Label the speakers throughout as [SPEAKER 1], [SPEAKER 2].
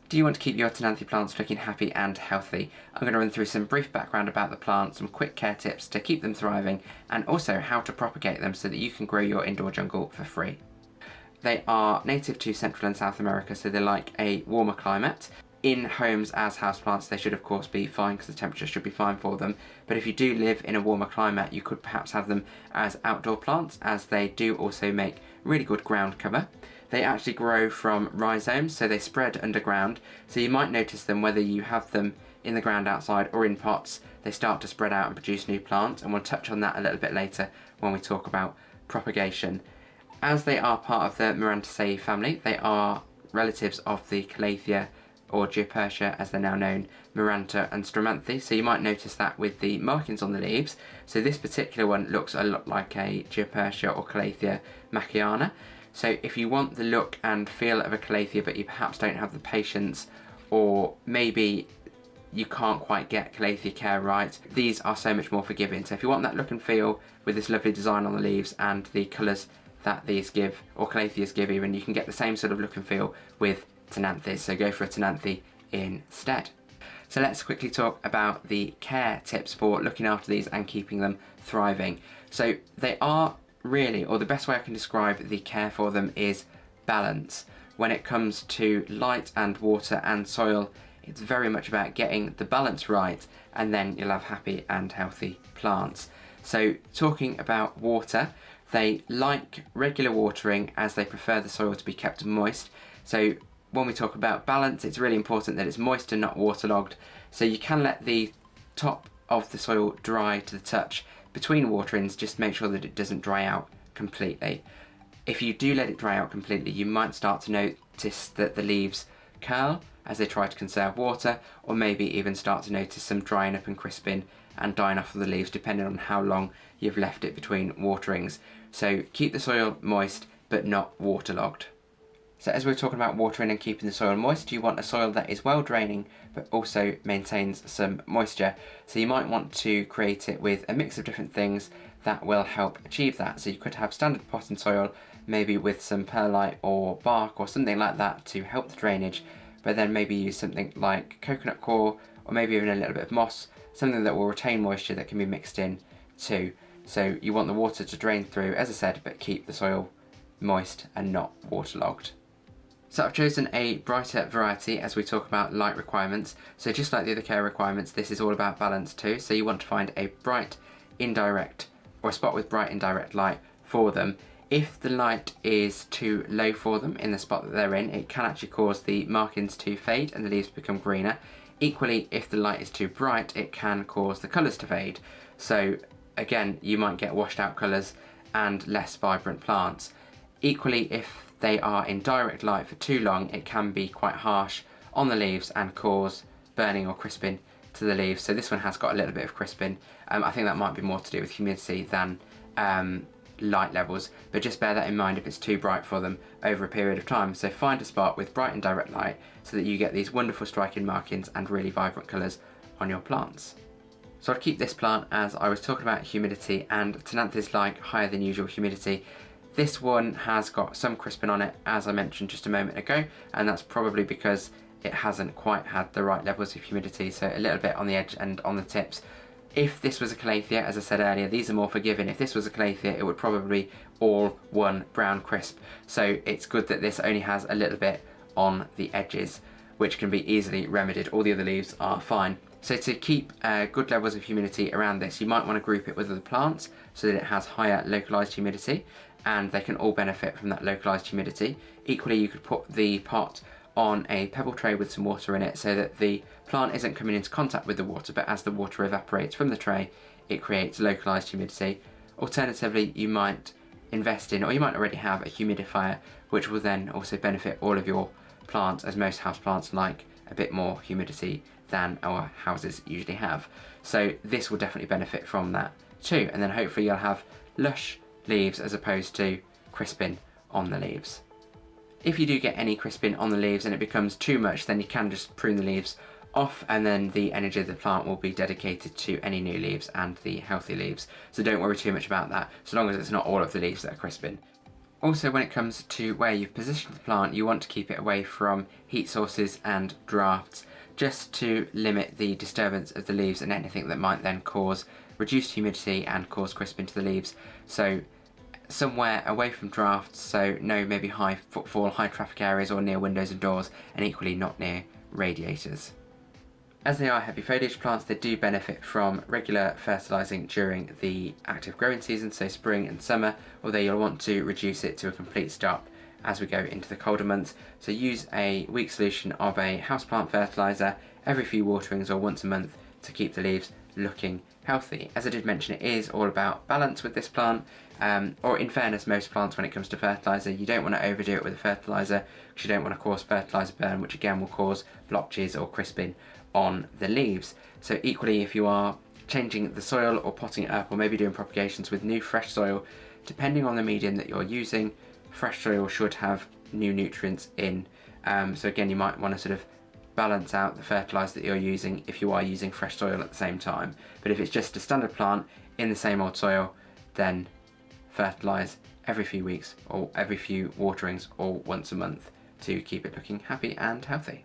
[SPEAKER 1] Do you want to keep your Ctenanthe plants looking happy and healthy? I'm going to run through some brief background about the plant, some quick care tips to keep them thriving, and also how to propagate them so that you can grow your indoor jungle for free. They are native to Central and South America, so they like a warmer climate. In homes as houseplants, they should of course be fine because the temperature should be fine for them, but if you do live in a warmer climate, you could perhaps have them as outdoor plants, as they do also make really good ground cover. They actually grow from rhizomes, so they spread underground, so you might notice them whether you have them in the ground outside or in pots. They start to spread out and produce new plants, and we'll touch on that a little bit later when we talk about propagation. As they are part of the Marantaceae family, they are relatives of the Calathea, or Geopertia as they're now known, Maranta and Stromanthe, so you might notice that with the markings on the leaves. So this particular one looks a lot like a Geopertia or Calathea Marxiana. So if you want the look and feel of a Calathea but you perhaps don't have the patience, or maybe you can't quite get Calathea care right, these are so much more forgiving. So if you want that look and feel with this lovely design on the leaves and the colours that these give, or Calatheas give even, you can get the same sort of look and feel with Ctenanthes, so go for a Ctenanthe instead. So let's quickly talk about the care tips for looking after these and keeping them thriving. So they are really, or the best way I can describe the care for them is balance. When it comes to light and water and soil, it's very much about getting the balance right, and then you'll have happy and healthy plants. So talking about water, they like regular watering as they prefer the soil to be kept moist. So when we talk about balance, it's really important that it's moist and not waterlogged. So you can let the top of the soil dry to the touch between waterings, just make sure that it doesn't dry out completely. If you do let it dry out completely, you might start to notice that the leaves curl as they try to conserve water, or maybe even start to notice some drying up and crisping and dying off of the leaves depending on how long you've left it between waterings. So keep the soil moist but not waterlogged. So as we're talking about watering and keeping the soil moist, you want a soil that is well draining but also maintains some moisture. So you might want to create it with a mix of different things that will help achieve that. So you could have standard potting soil, maybe with some perlite or bark or something like that to help the drainage, but then maybe use something like coconut coir or maybe even a little bit of moss, something that will retain moisture that can be mixed in too. So you want the water to drain through, as I said, but keep the soil moist and not waterlogged. So I've chosen a brighter variety as we talk about light requirements. So just like the other care requirements, this is all about balance too. So you want to find a bright indirect, or a spot with bright indirect light for them. If the light is too low for them in the spot that they're in, it can actually cause the markings to fade and the leaves become greener. Equally, if the light is too bright, it can cause the colours to fade. So again, you might get washed out colours and less vibrant plants. Equally, if they are in direct light for too long, it can be quite harsh on the leaves and cause burning or crisping to the leaves. So this one has got a little bit of crisping. I think that might be more to do with humidity than light levels, but just bear that in mind if it's too bright for them over a period of time. So find a spot with bright and direct light so that you get these wonderful striking markings and really vibrant colours on your plants. So I'd keep this plant as I was talking about humidity, and Ctenanthes like higher than usual humidity. This one has got some crisping on it, as I mentioned just a moment ago, and that's probably because it hasn't quite had the right levels of humidity, so a little bit on the edge and on the tips. If this was a Calathea, as I said earlier, these are more forgiving. If this was a Calathea, it would probably be all one brown crisp. So it's good that this only has a little bit on the edges, which can be easily remedied. All the other leaves are fine. So to keep good levels of humidity around this, you might want to group it with other plants so that it has higher localised humidity, and they can all benefit from that localised humidity. Equally, you could put the pot on a pebble tray with some water in it so that the plant isn't coming into contact with the water, but as the water evaporates from the tray, it creates localised humidity. Alternatively, you might invest in, or you might already have, a humidifier, which will then also benefit all of your plants, as most houseplants like a bit more humidity than our houses usually have. So this will definitely benefit from that too, and then hopefully you'll have lush leaves as opposed to crisping on the leaves. If you do get any crisping on the leaves and it becomes too much, then you can just prune the leaves off, and then the energy of the plant will be dedicated to any new leaves and the healthy leaves. So don't worry too much about that, so long as it's not all of the leaves that are crisping. Also, when it comes to where you've positioned the plant, you want to keep it away from heat sources and drafts, just to limit the disturbance of the leaves and anything that might then cause reduced humidity and cause crisping to the leaves. So somewhere away from drafts, so no maybe high footfall, high traffic areas or near windows and doors, and equally not near radiators. As they are heavy foliage plants, they do benefit from regular fertilising during the active growing season, so spring and summer, although you'll want to reduce it to a complete stop as we go into the colder months. So use a weak solution of a houseplant fertiliser every few waterings or once a month to keep the leaves looking healthy. As I did mention, it is all about balance with this plant, or in fairness, most plants when it comes to fertiliser, you don't want to overdo it with a fertiliser because you don't want to cause fertiliser burn, which again will cause blotches or crisping on the leaves. So equally, if you are changing the soil or potting it up or maybe doing propagations with new fresh soil, depending on the medium that you're using, fresh soil should have new nutrients in. So again, you might want to sort of balance out the fertiliser that you're using if you are using fresh soil at the same time. But if it's just a standard plant in the same old soil, then fertilise every few weeks or every few waterings or once a month to keep it looking happy and healthy.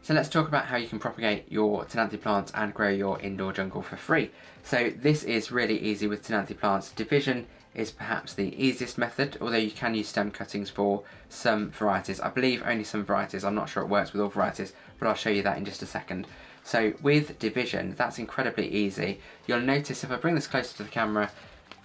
[SPEAKER 1] So let's talk about how you can propagate your Ctenanthe plants and grow your indoor jungle for free. So this is really easy with Ctenanthe plants. Division is perhaps the easiest method, although you can use stem cuttings for some varieties. I believe only some varieties, I'm not sure it works with all varieties, but I'll show you that in just a second. So with division, that's incredibly easy. You'll notice if I bring this closer to the camera,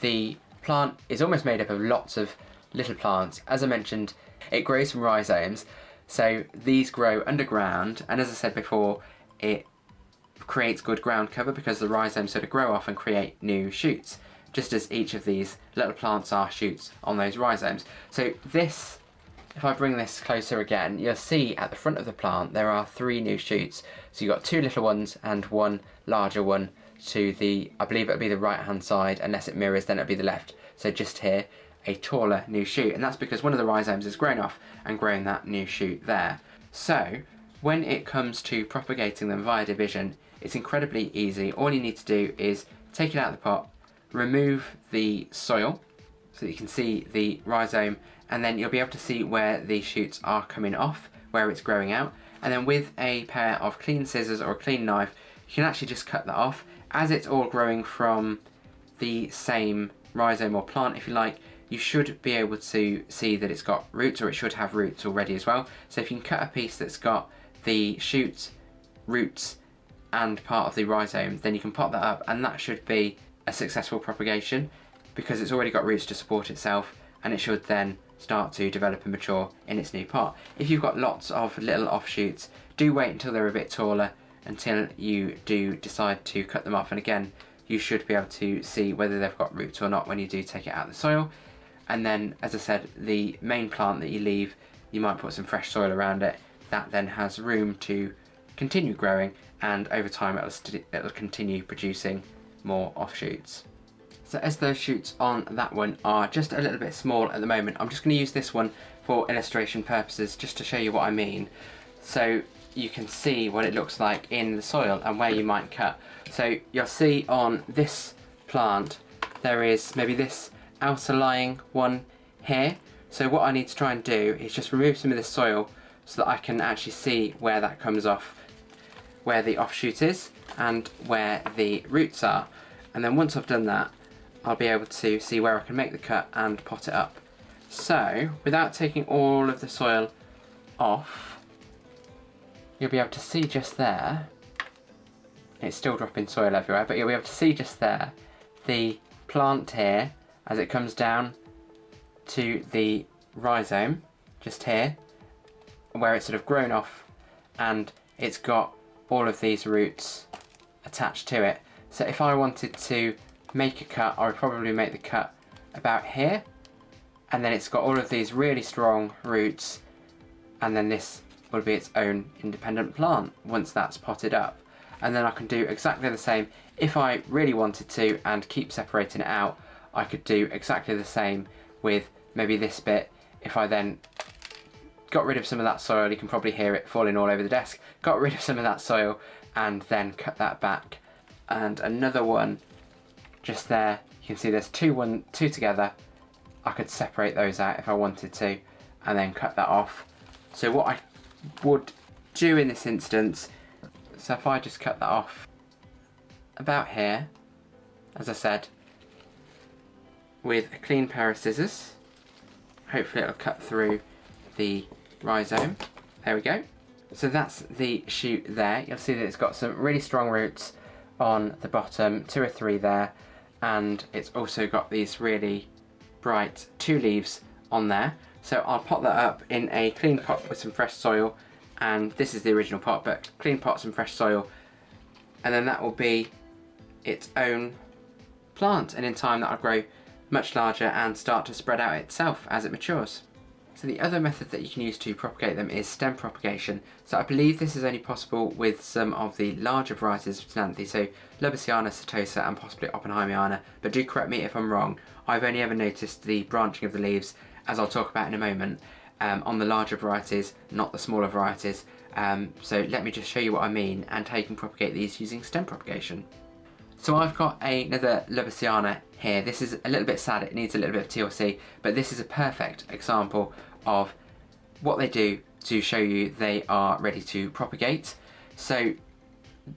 [SPEAKER 1] the plant is almost made up of lots of little plants. As I mentioned, it grows from rhizomes. So these grow underground, and as I said before, it creates good ground cover because the rhizomes sort of grow off and create new shoots, just as each of these little plants are shoots on those rhizomes. So this, if I bring this closer again, you'll see at the front of the plant there are 3 new shoots. So you've got 2 little ones and 1 larger one to the, I believe it'll be the right hand side, unless it mirrors then it'll be the left. So just here, a taller new shoot, and that's because one of the rhizomes has grown off and grown that new shoot there. So when it comes to propagating them via division, it's incredibly easy. All you need to do is take it out of the pot, remove the soil so that you can see the rhizome, and then you'll be able to see where the shoots are coming off, where it's growing out, and then with a pair of clean scissors or a clean knife you can actually just cut that off. As it's all growing from the same rhizome or plant, if you like, you should be able to see that it's got roots, or it should have roots already as well. So if you can cut a piece that's got the shoots, roots and part of the rhizome, then you can pop that up and that should be a successful propagation because it's already got roots to support itself, and it should then start to develop and mature in its new pot. If you've got lots of little offshoots, do wait until they're a bit taller until you do decide to cut them off, and again you should be able to see whether they've got roots or not when you do take it out of the soil. And then, as I said, the main plant that you leave, you might put some fresh soil around it. That then has room to continue growing, and over time it'll continue producing more offshoots. So as those shoots on that one are just a little bit small at the moment, I'm just going to use this one for illustration purposes just to show you what I mean. So you can see what it looks like in the soil and where you might cut. So you'll see on this plant there is maybe this outer lying one here. So what I need to try and do is just remove some of this soil so that I can actually see where that comes off, where the offshoot is and where the roots are. And then once I've done that, I'll be able to see where I can make the cut and pot it up. So without taking all of the soil off, you'll be able to see just there, it's still dropping soil everywhere, but you'll be able to see just there the plant here as it comes down to the rhizome, just here, where it's sort of grown off and it's got all of these roots attached to it. So if I wanted to make a cut, I would probably make the cut about here, and then it's got all of these really strong roots, and then this will be its own independent plant once that's potted up. And then I can do exactly the same if I really wanted to and keep separating it out. I could do exactly the same with maybe this bit. If I then got rid of some of that soil, you can probably hear it falling all over the desk, got rid of some of that soil and then cut that back. And another one just there, you can see there's two together, I could separate those out if I wanted to and then cut that off. So what I would do in this instance, so if I just cut that off about here, as I said, with a clean pair of scissors, hopefully it'll cut through the rhizome. There we go. So that's the shoot there. You'll see that it's got some really strong roots on the bottom, 2 or 3 there, and it's also got these really bright 2 leaves on there. So I'll pot that up in a clean pot with some fresh soil, and this is the original pot, but clean pot, some fresh soil, and then that will be its own plant, and in time that'll grow much larger and start to spread out itself as it matures. So the other method that you can use to propagate them is stem propagation. So I believe this is only possible with some of the larger varieties of Ctenanthe, so Lubbersiana, Setosa and possibly Oppenheimiana, but do correct me if I'm wrong. I've only ever noticed the branching of the leaves, as I'll talk about in a moment, on the larger varieties, not the smaller varieties. So let me just show you what I mean and how you can propagate these using stem propagation. So I've got another Lubbersiana here. This is a little bit sad, it needs a little bit of TLC, but this is a perfect example of what they do to show you they are ready to propagate. So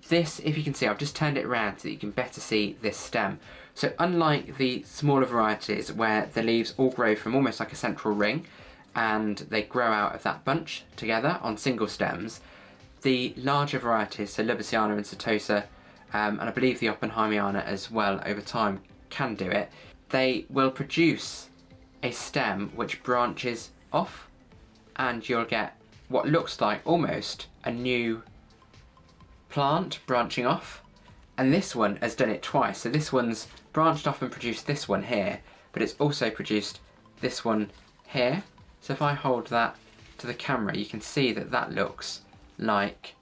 [SPEAKER 1] this, if you can see, I've just turned it around so that you can better see this stem. So unlike the smaller varieties where the leaves all grow from almost like a central ring and they grow out of that bunch together on single stems, the larger varieties, so Lubbersiana and Setosa, and I believe the Oppenheimiana as well over time can do it, they will produce a stem which branches off, and you'll get what looks like almost a new plant branching off. And this one has done it twice. So this one's branched off and produced this one here, but it's also produced this one here. So if I hold that to the camera, you can see that that looks like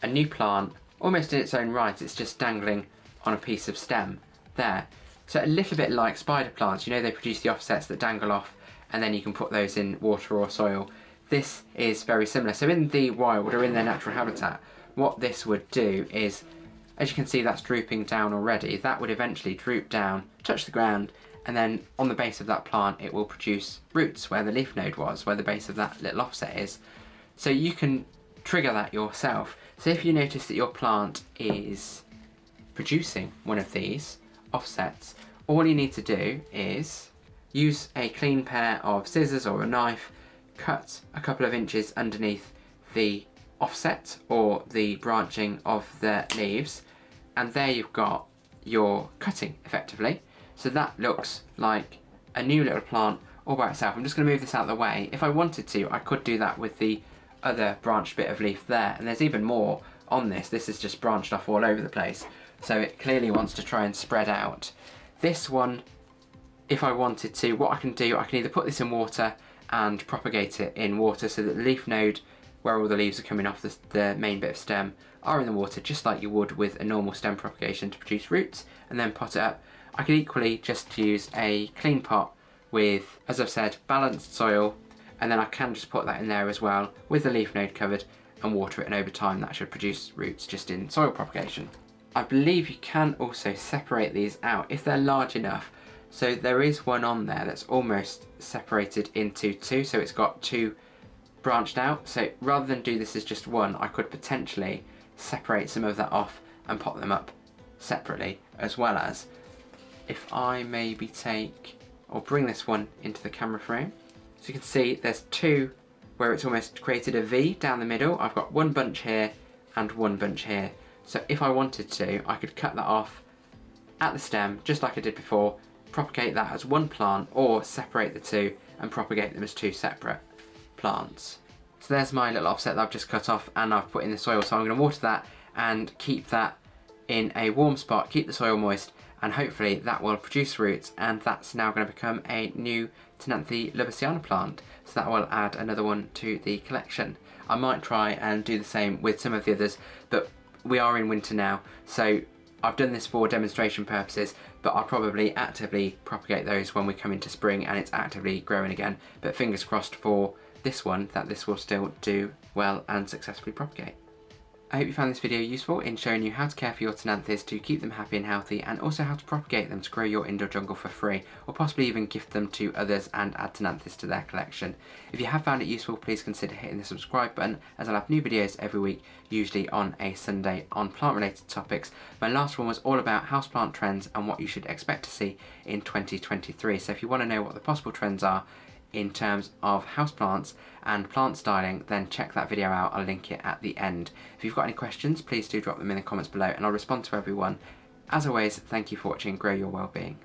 [SPEAKER 1] a new plant, almost in its own right. It's just dangling on a piece of stem there. So a little bit like spider plants, you know, they produce the offsets that dangle off and then you can put those in water or soil. This is very similar. So in the wild or in their natural habitat, what this would do is, as you can see, that's drooping down already. That would eventually droop down, touch the ground, and then on the base of that plant it will produce roots where the leaf node was, where the base of that little offset is. So you can trigger that yourself. So if you notice that your plant is producing one of these offsets, all you need to do is use a clean pair of scissors or a knife, cut a couple of inches underneath the offset or the branching of the leaves, and there you've got your cutting effectively. So that looks like a new little plant all by itself. I'm just going to move this out of the way. If I wanted to, I could do that with the other branched bit of leaf there, and there's even more on this. This is just branched off all over the place, so it clearly wants to try and spread out. This one, if I wanted to, what I can do, I can either put this in water and propagate it in water so that the leaf node, where all the leaves are coming off the main bit of stem, are in the water just like you would with a normal stem propagation to produce roots, and then pot it up. I could equally just use a clean pot with, as I've said, balanced soil, and then I can just put that in there as well with the leaf node covered and water it, and over time that should produce roots just in soil propagation. I believe you can also separate these out if they're large enough. So there is one on there that's almost separated into 2, so it's got 2 branched out. So rather than do this as just one, I could potentially separate some of that off and pop them up separately, as well as if I maybe take or bring this one into the camera frame. So you can see there's 2 where it's almost created a V down the middle. I've got one bunch here and one bunch here. So if I wanted to, I could cut that off at the stem, just like I did before, propagate that as one plant, or separate the 2 and propagate them as 2 separate plants. So there's my little offset that I've just cut off and I've put in the soil. So I'm going to water that and keep that in a warm spot, keep the soil moist, and hopefully that will produce roots, and that's now going to become a new Ctenanthe Lubbersiana plant. So that will add another one to the collection. I might try and do the same with some of the others, but we are in winter now, so I've done this for demonstration purposes, but I'll probably actively propagate those when we come into spring and it's actively growing again. But fingers crossed for this one that this will still do well and successfully propagate. I hope you found this video useful in showing you how to care for your Ctenanthes to keep them happy and healthy, and also how to propagate them to grow your indoor jungle for free, or possibly even gift them to others and add Ctenanthes to their collection. If you have found it useful, please consider hitting the subscribe button, as I'll have new videos every week, usually on a Sunday, on plant related topics. My last one was all about houseplant trends and what you should expect to see in 2023. So if you want to know what the possible trends are in terms of houseplants and plant styling, then check that video out. I'll link it at the end. If you've got any questions, please do drop them in the comments below and I'll respond to everyone. As always, thank you for watching. Grow your well-being.